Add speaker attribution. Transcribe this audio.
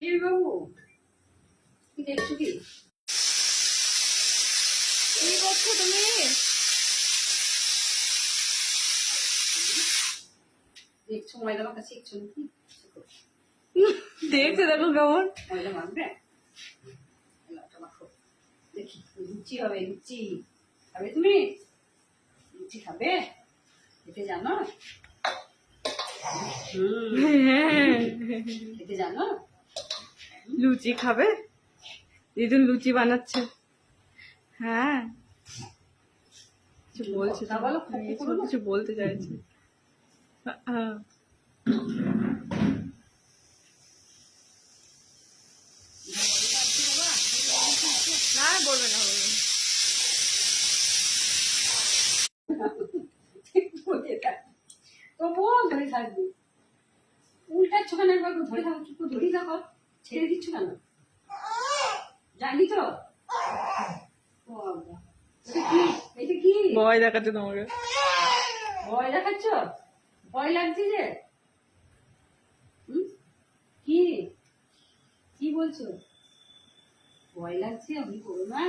Speaker 1: এই বাবু কি দেখছো কি? কি করছো তুমি? দেখছো ময়দা মাখা শিখছো নাকি?
Speaker 2: দেখছে দেখো কেমন
Speaker 1: ময়দা মাখবে, দেখি লুচি হবে। লুচি খাবে তুমি? লুচি খাবে? খেতে জানো? খেতে জানো?
Speaker 2: লুচি খাবে? দিদুন লুচি বানাচ্ছে। হ্যাঁ কিছু বলছে,
Speaker 1: কথা বলো, খপ্পু করো না।
Speaker 2: কিছু বলতে চাইছে। হ্যাঁ না বলবে না, বলবে না।
Speaker 1: তবুও ধরে থাকবে। উল্টাচ্ছ কেন? একবার ধরে থাকো, চুপ করে ধরেই থাকো। ছেড়ে দিচ্ছ কেন? জানি তো। ও বাবা, এটা কি? এটা কি?
Speaker 2: ভয় দেখাচ্ছে তোমাকে।
Speaker 1: ভয় দেখাচ্ছ? ভয় লাগছে যে? কি কি বলছো? ভয় লাগছে? আমি করো না।